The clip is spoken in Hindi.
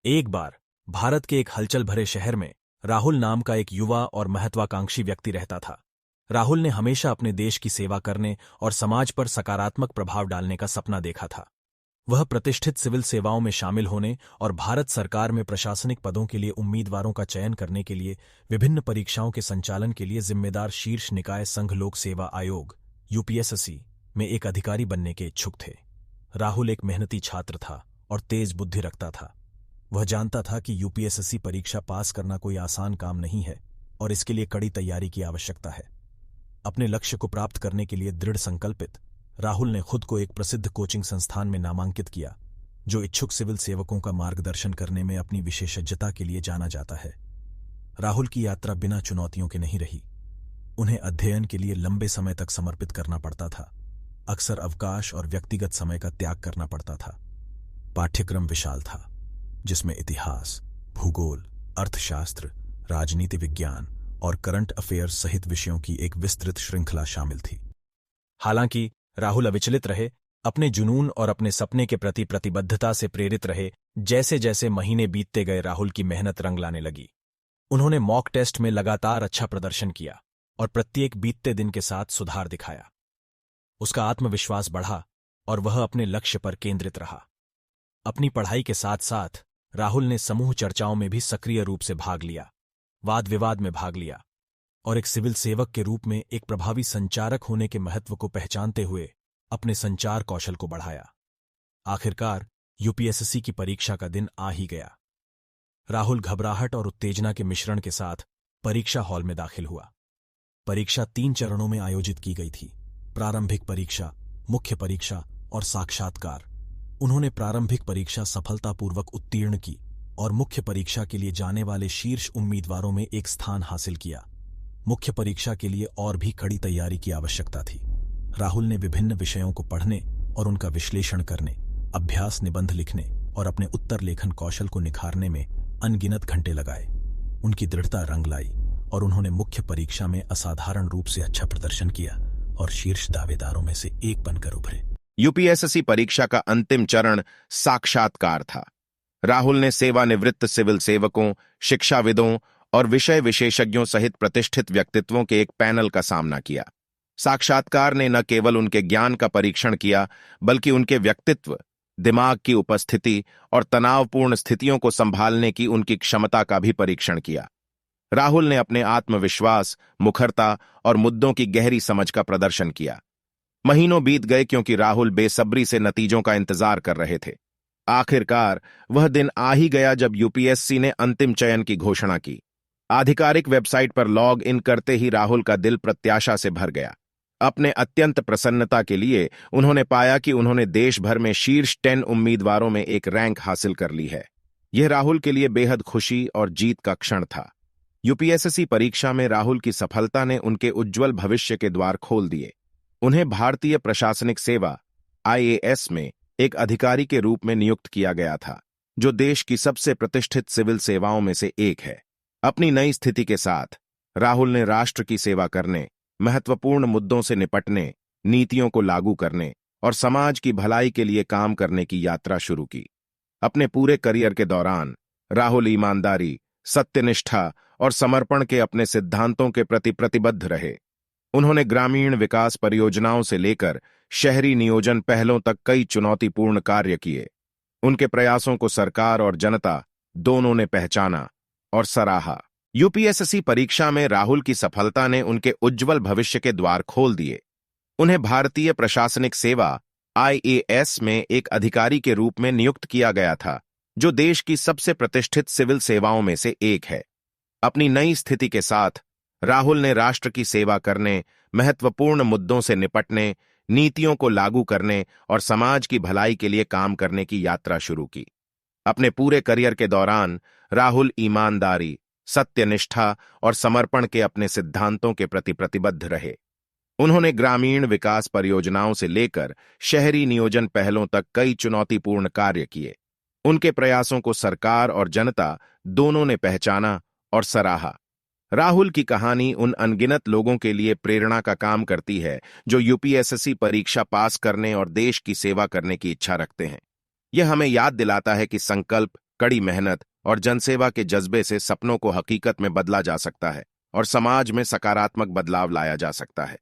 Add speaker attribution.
Speaker 1: एक बार भारत के एक हलचल भरे शहर में राहुल नाम का एक युवा और महत्वाकांक्षी व्यक्ति रहता था। राहुल ने हमेशा अपने देश की सेवा करने और समाज पर सकारात्मक प्रभाव डालने का सपना देखा था। वह प्रतिष्ठित सिविल सेवाओं में शामिल होने और भारत सरकार में प्रशासनिक पदों के लिए उम्मीदवारों का चयन करने के लिए विभिन्न परीक्षाओं के संचालन के लिए जिम्मेदार शीर्ष निकाय संघ लोक सेवा आयोग यूपीएससी में एक अधिकारी बनने के इच्छुक थे। राहुल एक मेहनती छात्र था और तेज बुद्धि रखता था। वह जानता था कि यूपीएससी परीक्षा पास करना कोई आसान काम नहीं है और इसके लिए कड़ी तैयारी की आवश्यकता है। अपने लक्ष्य को प्राप्त करने के लिए दृढ़ संकल्पित राहुल ने खुद को एक प्रसिद्ध कोचिंग संस्थान में नामांकित किया, जो इच्छुक सिविल सेवकों का मार्गदर्शन करने में अपनी विशेषज्ञता के लिए जाना जाता है। राहुल की यात्रा बिना चुनौतियों के नहीं रही। उन्हें अध्ययन के लिए लंबे समय तक समर्पित करना पड़ता था। अक्सर अवकाश और व्यक्तिगत समय का त्याग करना पड़ता था। पाठ्यक्रम विशाल था, जिसमें इतिहास, भूगोल, अर्थशास्त्र, राजनीति विज्ञान और करंट अफेयर्स सहित विषयों की एक विस्तृत श्रृंखला शामिल थी। हालांकि राहुल अविचलित रहे, अपने जुनून और अपने सपने के प्रति प्रतिबद्धता से प्रेरित रहे। जैसे जैसे महीने बीतते गए, राहुल की मेहनत रंग लाने लगी। उन्होंने मॉक टेस्ट में लगातार अच्छा प्रदर्शन किया और प्रत्येक बीतते दिन के साथ सुधार दिखाया। उसका आत्मविश्वास बढ़ा और वह अपने लक्ष्य पर केंद्रित रहा। अपनी पढ़ाई के साथ साथ राहुल ने समूह चर्चाओं में भी सक्रिय रूप से भाग लिया, वाद विवाद में भाग लिया और एक सिविल सेवक के रूप में एक प्रभावी संचारक होने के महत्व को पहचानते हुए अपने संचार कौशल को बढ़ाया। आखिरकार यूपीएससी की परीक्षा का दिन आ ही गया। राहुल घबराहट और उत्तेजना के मिश्रण के साथ परीक्षा हॉल में दाखिल हुआ। परीक्षा 3 चरणों में आयोजित की गई थी: प्रारंभिक परीक्षा, मुख्य परीक्षा और साक्षात्कार। उन्होंने प्रारंभिक परीक्षा सफलतापूर्वक उत्तीर्ण की और मुख्य परीक्षा के लिए जाने वाले शीर्ष उम्मीदवारों में एक स्थान हासिल किया। मुख्य परीक्षा के लिए और भी कड़ी तैयारी की आवश्यकता थी। राहुल ने विभिन्न विषयों को पढ़ने और उनका विश्लेषण करने, अभ्यास निबंध लिखने और अपने उत्तर लेखन कौशल को निखारने में अनगिनत घंटे लगाए। उनकी दृढ़ता रंग लाई और उन्होंने मुख्य परीक्षा में असाधारण रूप से अच्छा प्रदर्शन किया और शीर्ष दावेदारों में से एक बनकर उभरे।
Speaker 2: यूपीएससी परीक्षा का अंतिम चरण साक्षात्कार था। राहुल ने सेवानिवृत्त सिविल सेवकों, शिक्षाविदों और विषय विशेषज्ञों सहित प्रतिष्ठित व्यक्तित्वों के एक पैनल का सामना किया। साक्षात्कार ने न केवल उनके ज्ञान का परीक्षण किया, बल्कि उनके व्यक्तित्व, दिमाग की उपस्थिति और तनावपूर्ण स्थितियों को संभालने की उनकी क्षमता का भी परीक्षण किया। राहुल ने अपने आत्मविश्वास, मुखरता और मुद्दों की गहरी समझ का प्रदर्शन किया। महीनों बीत गए क्योंकि राहुल बेसब्री से नतीजों का इंतजार कर रहे थे। आखिरकार वह दिन आ ही गया जब यूपीएससी ने अंतिम चयन की घोषणा की। आधिकारिक वेबसाइट पर लॉग इन करते ही राहुल का दिल प्रत्याशा से भर गया। अपने अत्यंत प्रसन्नता के लिए उन्होंने पाया कि उन्होंने देश भर में शीर्ष 10 उम्मीदवारों में एक रैंक हासिल कर ली है। यह राहुल के लिए बेहद खुशी और जीत का क्षण था। यूपीएससी परीक्षा में राहुल की सफलता ने उनके उज्ज्वल भविष्य के द्वार खोल दिए। उन्हें भारतीय प्रशासनिक सेवा आईएएस में एक अधिकारी के रूप में नियुक्त किया गया था, जो देश की सबसे प्रतिष्ठित सिविल सेवाओं में से एक है। अपनी नई स्थिति के साथ राहुल ने राष्ट्र की सेवा करने, महत्वपूर्ण मुद्दों से निपटने, नीतियों को लागू करने और समाज की भलाई के लिए काम करने की यात्रा शुरू की। अपने पूरे करियर के दौरान राहुल ईमानदारी, सत्यनिष्ठा और समर्पण के अपने सिद्धांतों के प्रति प्रतिबद्ध रहे। उन्होंने ग्रामीण विकास परियोजनाओं से लेकर शहरी नियोजन पहलों तक कई चुनौतीपूर्ण कार्य किए। उनके प्रयासों को सरकार और जनता दोनों ने पहचाना और सराहा। यूपीएससी परीक्षा में राहुल की सफलता ने उनके उज्ज्वल भविष्य के द्वार खोल दिए। उन्हें भारतीय प्रशासनिक सेवा आईएएस में एक अधिकारी के रूप में नियुक्त किया गया था, जो देश की सबसे प्रतिष्ठित सिविल सेवाओं में से एक है। अपनी नई स्थिति के साथ राहुल ने राष्ट्र की सेवा करने, महत्वपूर्ण मुद्दों से निपटने, नीतियों को लागू करने और समाज की भलाई के लिए काम करने की यात्रा शुरू की। अपने पूरे करियर के दौरान राहुल ईमानदारी, सत्यनिष्ठा और समर्पण के अपने सिद्धांतों के प्रति प्रतिबद्ध रहे। उन्होंने ग्रामीण विकास परियोजनाओं से लेकर शहरी नियोजन पहलों तक कई चुनौतीपूर्ण कार्य किए। उनके प्रयासों को सरकार और जनता दोनों ने पहचाना और सराहा। राहुल की कहानी उन अनगिनत लोगों के लिए प्रेरणा का काम करती है जो यूपीएससी परीक्षा पास करने और देश की सेवा करने की इच्छा रखते हैं। यह हमें याद दिलाता है कि संकल्प, कड़ी मेहनत और जनसेवा के जज्बे से सपनों को हकीकत में बदला जा सकता है और समाज में सकारात्मक बदलाव लाया जा सकता है।